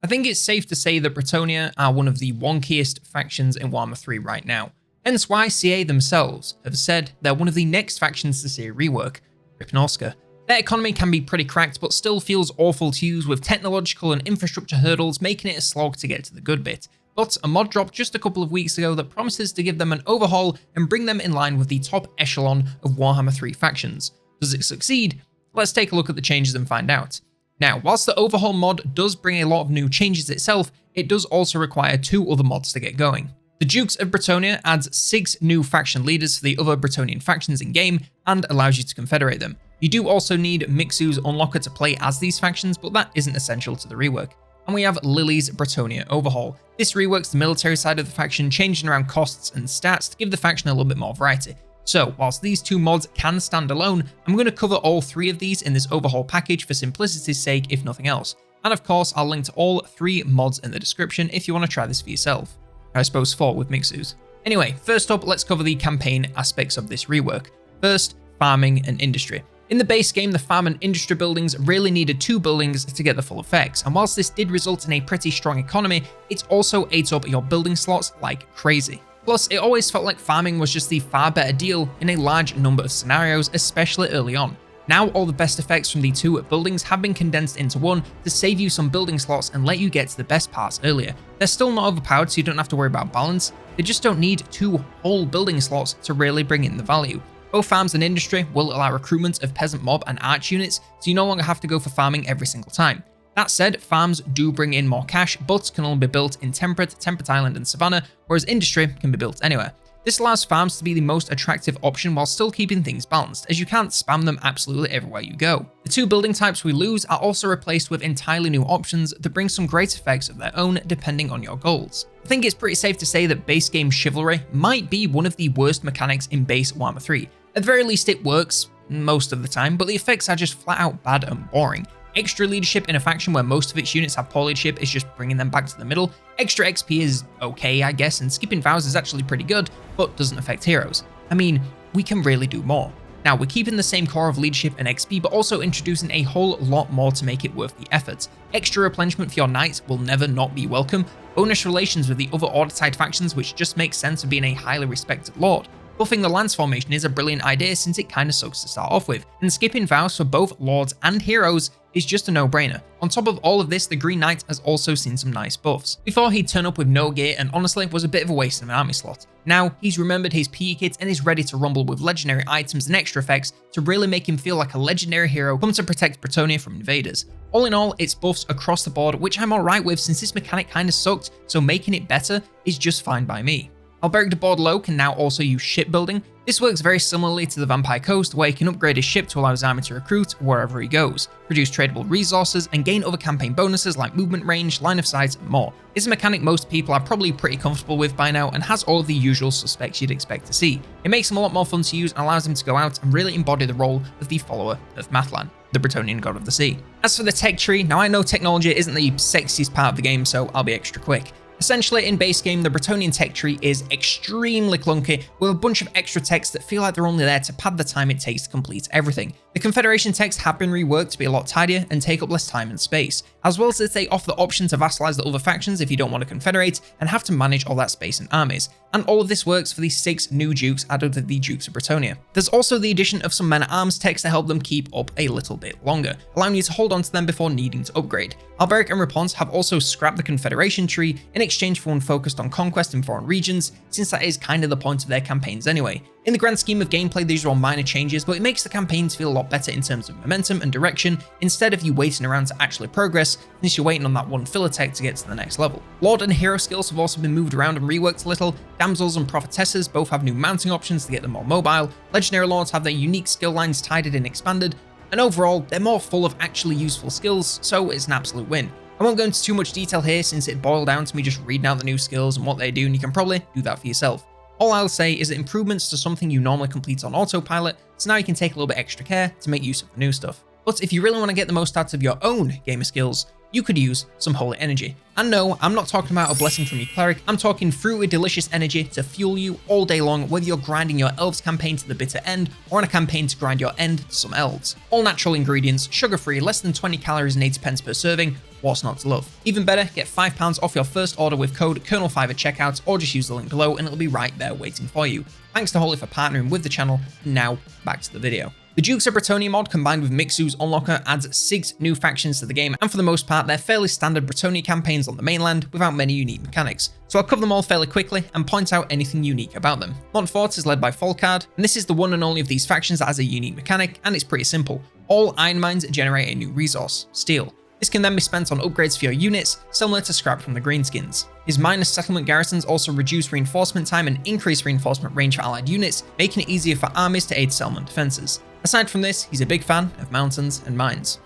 I think it's safe to say that Bretonnia are one of the wonkiest factions in Warhammer 3 right now, hence why CA themselves have said they're one of the next factions to see a rework, Bretonnia. Their economy can be pretty cracked but still feels awful to use, with technological and infrastructure hurdles making it a slog to get to the good bit. But a mod dropped just a couple of weeks ago that promises to give them an overhaul and bring them in line with the top echelon of Warhammer 3 factions. Does it succeed? Let's take a look at the changes and find out. Now, whilst the Overhaul mod does bring a lot of new changes itself, it does also require 2 other mods to get going. The Dukes of Bretonnia adds 6 new faction leaders for the other Bretonnian factions in game and allows you to confederate them. You do also need Mixu's Unlocker to play as these factions, but that isn't essential to the rework. And we have Lily's Bretonnia Overhaul. This reworks the military side of the faction, changing around costs and stats to give the faction a little bit more variety. So, whilst these 2 mods can stand alone, I'm going to cover all 3 of these in this overhaul package for simplicity's sake, if nothing else. And of course, I'll link to all 3 mods in the description if you want to try this for yourself. I suppose 4 with Mixus. Anyway, first up, let's cover the campaign aspects of this rework. First, farming and industry. In the base game, the farm and industry buildings really needed 2 buildings to get the full effects, and whilst this did result in a pretty strong economy, it also ate up your building slots like crazy. Plus, it always felt like farming was just the far better deal in a large number of scenarios, especially early on. Now all the best effects from the 2 buildings have been condensed into 1 to save you some building slots and let you get to the best parts earlier. They're still not overpowered, so you don't have to worry about balance. They just don't need 2 whole building slots to really bring in the value. Both farms and industry will allow recruitment of peasant mob and arch units, so you no longer have to go for farming every single time. That said, farms do bring in more cash, but can only be built in Temperate Island and Savannah, whereas industry can be built anywhere. This allows farms to be the most attractive option while still keeping things balanced, as you can't spam them absolutely everywhere you go. The 2 building types we lose are also replaced with entirely new options that bring some great effects of their own depending on your goals. I think it's pretty safe to say that base game chivalry might be one of the worst mechanics in base Warhammer 3. At the very least it works most of the time, but the effects are just flat out bad and boring. Extra leadership in a faction where most of its units have poor leadership is just bringing them back to the middle. Extra XP is okay, I guess, and skipping vows is actually pretty good, but doesn't affect heroes. I mean, we can really do more. Now, we're keeping the same core of leadership and XP, but also introducing a whole lot more to make it worth the effort. Extra replenishment for your knights will never not be welcome. Bonus relations with the other order-tied factions, which just makes sense of being a highly respected lord. Buffing the lance formation is a brilliant idea since it kinda sucks to start off with, and skipping vows for both lords and heroes is just a no-brainer. On top of all of this, the Green Knight has also seen some nice buffs. Before he'd turn up with no gear and honestly was a bit of a waste of an army slot. Now he's remembered his PE kit and is ready to rumble with legendary items and extra effects to really make him feel like a legendary hero come to protect Bretonnia from invaders. All in all, it's buffs across the board, which I'm alright with since this mechanic kinda sucked, so making it better is just fine by me. Alberic de Bordelot can now also use shipbuilding. This works very similarly to the Vampire Coast, where he can upgrade his ship to allow his army to recruit wherever he goes, produce tradable resources, and gain other campaign bonuses like movement range, line of sight, and more. It's a mechanic most people are probably pretty comfortable with by now and has all of the usual suspects you'd expect to see. It makes him a lot more fun to use and allows him to go out and really embody the role of the follower of Mathlan, the Bretonnian god of the sea. As for the tech tree, now I know technology isn't the sexiest part of the game, so I'll be extra quick. Essentially, in base game, the Bretonnian tech tree is extremely clunky, with a bunch of extra texts that feel like they're only there to pad the time it takes to complete everything. The Confederation texts have been reworked to be a lot tidier and take up less time and space, as well as that they offer the option to vassalize the other factions if you don't want to confederate and have to manage all that space and armies. And all of this works for the 6 new dukes added to the Dukes of Bretonnia. There's also the addition of some men-at-arms texts to help them keep up a little bit longer, allowing you to hold on to them before needing to upgrade. Alberic and Raponce have also scrapped the Confederation tree in exchange for one focused on conquest in foreign regions, since that is kind of the point of their campaigns anyway. In the grand scheme of gameplay, these are all minor changes, but it makes the campaigns feel a lot better in terms of momentum and direction, instead of you waiting around to actually progress, since you're waiting on that one filler tech to get to the next level. Lord and hero skills have also been moved around and reworked a little. Damsels and prophetesses both have new mounting options to get them more mobile. Legendary lords have their unique skill lines tidied and expanded, and overall, they're more full of actually useful skills, so it's an absolute win. I won't go into too much detail here since it boiled down to me just reading out the new skills and what they do, and you can probably do that for yourself. All I'll say is that improvements to something you normally complete on autopilot, so now you can take a little bit extra care to make use of the new stuff. But if you really want to get the most out of your own gamer skills, you could use some holy energy. And no, I'm not talking about a blessing from your cleric, I'm talking fruity delicious energy to fuel you all day long, whether you're grinding your elves campaign to the bitter end or on a campaign to grind your end to some elves. All natural ingredients, sugar-free, less than 20 calories and 80 pence per serving, what's not to love? Even better, get £5 off your first order with code Colonel5 at checkout, or just use the link below and it'll be right there waiting for you. Thanks to Holy for partnering with the channel, and now back to the video. The Dukes of Bretonnia mod combined with Mixu's Unlocker adds 6 new factions to the game, and for the most part they're fairly standard Bretonnia campaigns on the mainland without many unique mechanics. So I'll cover them all fairly quickly and point out anything unique about them. Montfort is led by Folkard, and this is the one and only of these factions that has a unique mechanic, and it's pretty simple. All iron mines generate a new resource, steel. This can then be spent on upgrades for your units, similar to scrap from the Greenskins. His minus settlement garrisons also reduce reinforcement time and increase reinforcement range for allied units, making it easier for armies to aid settlement defenses. Aside from this, he's a big fan of mountains and mines.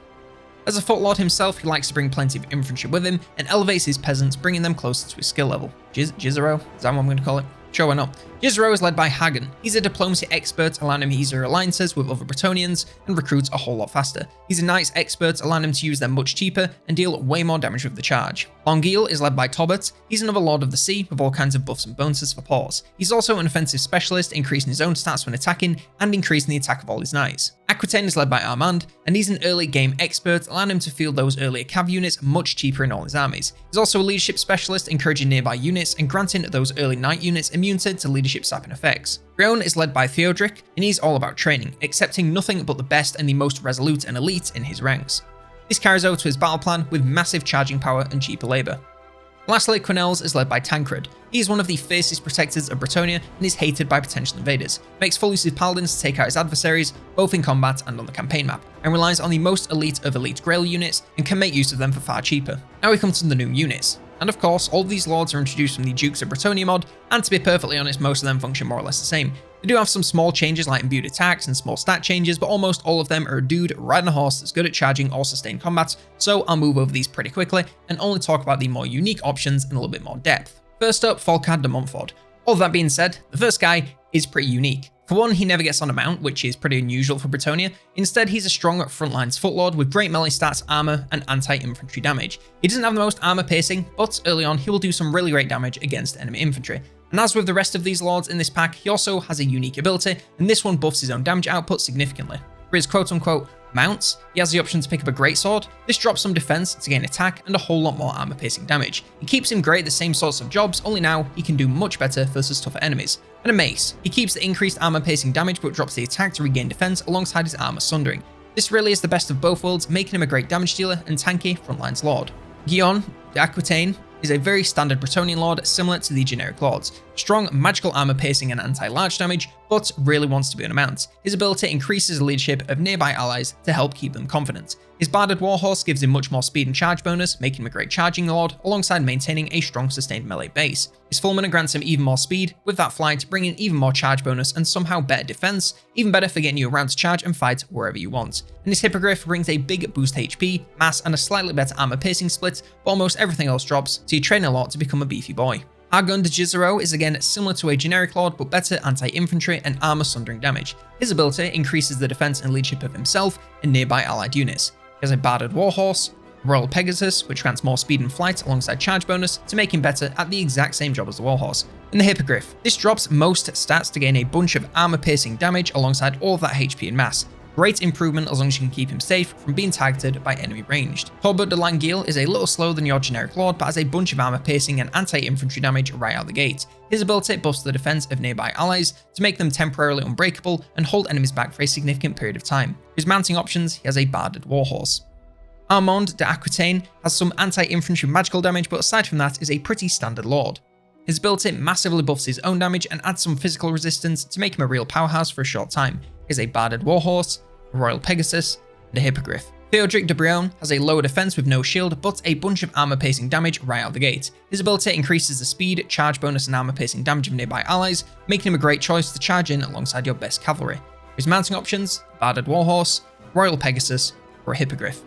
As a footlord himself, he likes to bring plenty of infantry with him and elevates his peasants, bringing them closer to his skill level. Jizero? Is that what I'm going to call it? Sure, why not? Jizero is led by Hagen. He's a diplomacy expert, allowing him easier alliances with other Bretonnians and recruits a whole lot faster. He's a knights expert, allowing him to use them much cheaper and deal way more damage with the charge. Longueuil is led by Tobbert. He's another Lord of the Sea with all kinds of buffs and bonuses for paws. He's also an offensive specialist, increasing his own stats when attacking and increasing the attack of all his knights. Aquitaine is led by Armand, and he's an early game expert, allowing him to field those earlier cav units much cheaper in all his armies. He's also a leadership specialist, encouraging nearby units and granting those early knight units immunity to leadership sapping effects. Brion is led by Theodric, and he's all about training, accepting nothing but the best and the most resolute and elite in his ranks. This carries over to his battle plan with massive charging power and cheaper labour. Lastly, Quenelles is led by Tancred. He is one of the fiercest protectors of Bretonnia and is hated by potential invaders, makes full use of paladins to take out his adversaries, both in combat and on the campaign map, and relies on the most elite of elite Grail units and can make use of them for far cheaper. Now we come to the new units. And of course, all of these lords are introduced from the Dukes of Bretonnia mod, and to be perfectly honest, most of them function more or less the same. They do have some small changes like imbued attacks and small stat changes, but almost all of them are a dude riding a horse that's good at charging or sustained combat, so I'll move over these pretty quickly and only talk about the more unique options in a little bit more depth. First up, Folkard de Montfort. All that being said, the first guy is pretty unique. For one, he never gets on a mount, which is pretty unusual for Bretonnia. Instead, he's a strong frontlines footlord with great melee stats, armor, and anti-infantry damage. He doesn't have the most armor piercing, but early on, he will do some really great damage against enemy infantry. And as with the rest of these lords in this pack, he also has a unique ability, and this one buffs his own damage output significantly. For his quote-unquote mounts, he has the option to pick up a greatsword. This drops some defense to gain attack and a whole lot more armor piercing damage. It keeps him great at the same sorts of jobs, only now he can do much better versus tougher enemies. And a mace. He keeps the increased armor piercing damage but drops the attack to regain defense alongside his armor sundering. This really is the best of both worlds, making him a great damage dealer and tanky frontlines lord. Guillaume d'Aquitaine is a very standard Bretonnian lord similar to the generic lords. Strong magical armor piercing and anti-large damage, but really wants to be on a mount. His ability increases the leadership of nearby allies to help keep them confident. His barded warhorse gives him much more speed and charge bonus, making him a great charging lord, alongside maintaining a strong sustained melee base. His fulminant grants him even more speed, with that flight bringing even more charge bonus and somehow better defense, even better for getting you around to charge and fight wherever you want. And his hippogriff brings a big boost HP, mass, and a slightly better armor piercing split, but almost everything else drops, so you train a lot to become a beefy boy. Argon de Jizero is again similar to a generic lord, but better anti-infantry and armor sundering damage. His ability increases the defense and leadership of himself and nearby allied units. He has a barded warhorse, Royal Pegasus, which grants more speed and flight alongside charge bonus to make him better at the exact same job as the warhorse. And the hippogriff. This drops most stats to gain a bunch of armor piercing damage alongside all of that HP and mass. Great improvement as long as you can keep him safe from being targeted by enemy ranged. Torbert de Langueuil is a little slower than your generic lord, but has a bunch of armor piercing and anti-infantry damage right out the gate. His ability buffs the defense of nearby allies to make them temporarily unbreakable and hold enemies back for a significant period of time. For his mounting options, he has a barded warhorse. Armand de Aquitaine has some anti-infantry magical damage, but aside from that is a pretty standard lord. His ability massively buffs his own damage and adds some physical resistance to make him a real powerhouse for a short time. He has a barded warhorse, a Royal Pegasus, and a hippogriff. Theodric de Brion has a lower defense with no shield, but a bunch of armor piercing damage right out the gate. His ability increases the speed, charge bonus, and armor piercing damage of nearby allies, making him a great choice to charge in alongside your best cavalry. For his mounting options, barded warhorse, Royal Pegasus, or a hippogriff.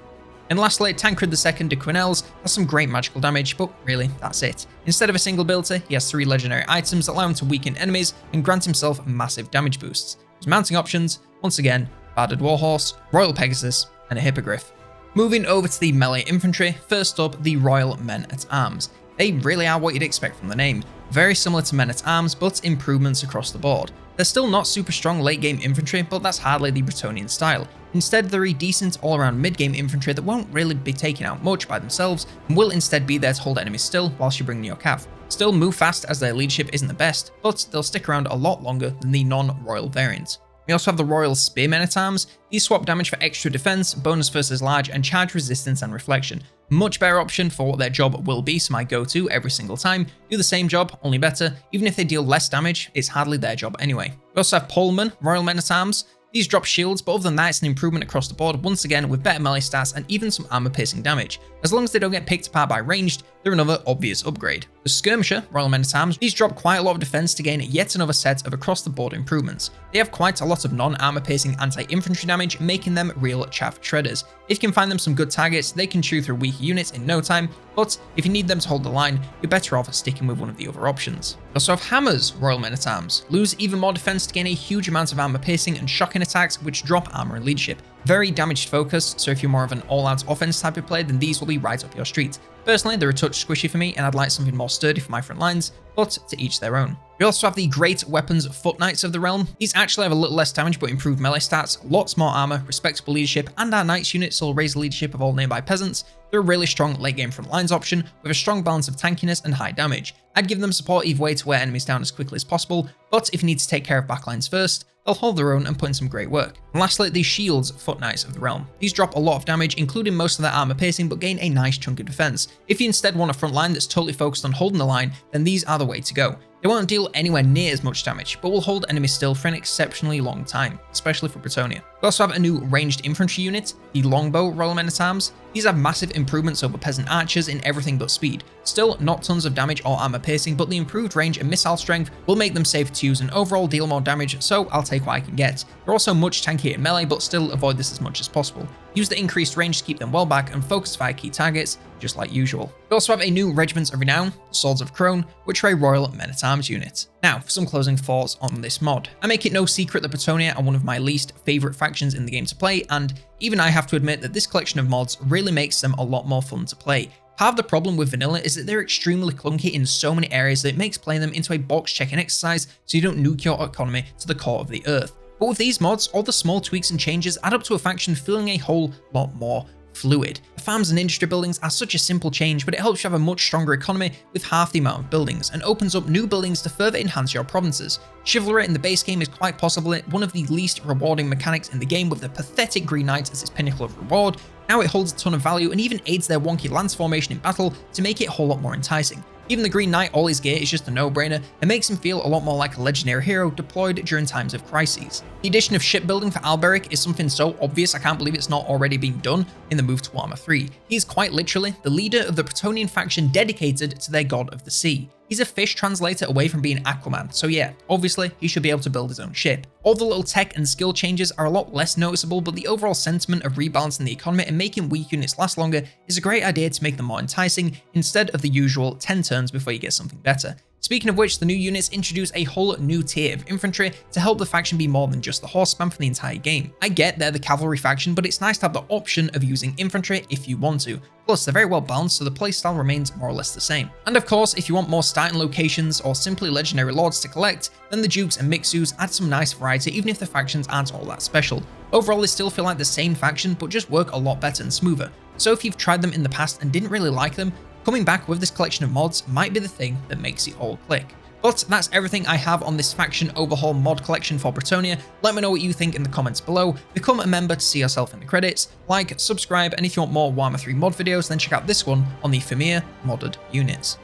And lastly, Tancred II de Quenelles has some great magical damage, but really, that's it. Instead of a single ability, he has 3 legendary items that allow him to weaken enemies and grant himself massive damage boosts. His mounting options, once again, barded warhorse, Royal Pegasus, and a hippogriff. Moving over to the melee infantry, first up the Royal Men-at-Arms. They really are what you'd expect from the name. Very similar to Men-at-Arms, but improvements across the board. They're still not super strong late game infantry, but that's hardly the Bretonnian style. Instead, they're a decent all-around mid-game infantry that won't really be taking out much by themselves, and will instead be there to hold enemies still whilst you bring your cav. Still move fast as their leadership isn't the best, but they'll stick around a lot longer than the non-royal variant. We also have the Royal Spearmen-at-Arms. These swap damage for extra defense, bonus versus large, and charge resistance and reflection. Much better option for what their job will be, so my go-to every single time. Do the same job, only better. Even if they deal less damage, it's hardly their job anyway. We also have Polemen, Royal Men-at-Arms. These drop shields, but other than that, it's an improvement across the board, once again with better melee stats and even some armor-piercing damage. As long as they don't get picked apart by ranged, they're another obvious upgrade. The Skirmisher, Royal Men-at-Arms, these drop quite a lot of defense to gain yet another set of across-the-board improvements. They have quite a lot of non-armor-piercing anti-infantry damage, making them real chaff shredders. If you can find them some good targets, they can chew through weaker units in no time, but if you need them to hold the line, you're better off sticking with one of the other options. We also have Hammers, Royal Men-at-Arms. Lose even more defense to gain a huge amount of armor-piercing and shocking attacks, which drop armor and leadership. Very damaged focused, so if you're more of an all-out offense type of player, then these will be right up your street. Personally, they're a touch squishy for me, and I'd like something more sturdy for my front lines, but to each their own. We also have the Great Weapons Foot Knights of the Realm. These actually have a little less damage but improved melee stats, lots more armor, respectable leadership, and our Knights units will raise the leadership of all nearby peasants. They're a really strong late game front lines option with a strong balance of tankiness and high damage. I'd give them support either way to wear enemies down as quickly as possible, but if you need to take care of backlines first, they'll hold their own and put in some great work. And lastly, the Shields Foot Knights of the Realm. These drop a lot of damage, including most of their armor piercing, but gain a nice chunk of defense. If you instead want a front line that's totally focused on holding the line, then these are the way to go. They won't deal anywhere near as much damage, but will hold enemies still for an exceptionally long time, especially for Bretonnia. We also have a new ranged infantry unit, the Longbow Royal Men-at-Arms. These have massive improvements over peasant archers in everything but speed. Still not tons of damage or armor piercing, but the improved range and missile strength will make them safer to use and overall deal more damage, so I'll take what I can get. They're also much tankier in melee, but still avoid this as much as possible. Use the increased range to keep them well back and focus fire key targets, just like usual. We also have a new Regiment of Renown, Swords of Crone, which are a Royal Men-at-Arms unit. Now, for some closing thoughts on this mod. I make it no secret that Bretonnia are one of my least favourite factions in the game to play, and even I have to admit that this collection of mods really makes them a lot more fun to play. Part of the problem with vanilla is that they're extremely clunky in so many areas that it makes playing them into a box checking exercise so you don't nuke your economy to the core of the earth. But with these mods, all the small tweaks and changes add up to a faction feeling a whole lot more fluid. Farms and industry buildings are such a simple change, but it helps you have a much stronger economy with half the amount of buildings and opens up new buildings to further enhance your provinces. Chivalry in the base game is quite possibly one of the least rewarding mechanics in the game, with the pathetic Green Knight as its pinnacle of reward. Now it holds a ton of value and even aids their wonky lance formation in battle to make it a whole lot more enticing. Even the Green Knight, all his gear is just a no-brainer and makes him feel a lot more like a legendary hero deployed during times of crises. The addition of shipbuilding for Alberic is something so obvious I can't believe it's not already being done in the move to Warhammer 3. He is quite literally the leader of the Bretonnian faction dedicated to their god of the sea. He's a fish translator away from being Aquaman, so yeah, obviously he should be able to build his own ship. All the little tech and skill changes are a lot less noticeable, but the overall sentiment of rebalancing the economy and making weak units last longer is a great idea to make them more enticing instead of the usual 10 turns before you get something better. Speaking of which, the new units introduce a whole new tier of infantry to help the faction be more than just the horse spam for the entire game. I get they're the cavalry faction, but it's nice to have the option of using infantry if you want to. Plus, they're very well balanced, so the playstyle remains more or less the same. And of course, if you want more starting locations or simply legendary lords to collect, then the Dukes and Mixus add some nice variety even if the factions aren't all that special. Overall, they still feel like the same faction, but just work a lot better and smoother. So if you've tried them in the past and didn't really like them, coming back with this collection of mods might be the thing that makes it all click. But that's everything I have on this faction overhaul mod collection for Bretonnia. Let me know what you think in the comments below. Become a member to see yourself in the credits. Like, subscribe, and if you want more Warhammer 3 mod videos, then check out this one on the Vermeer modded units.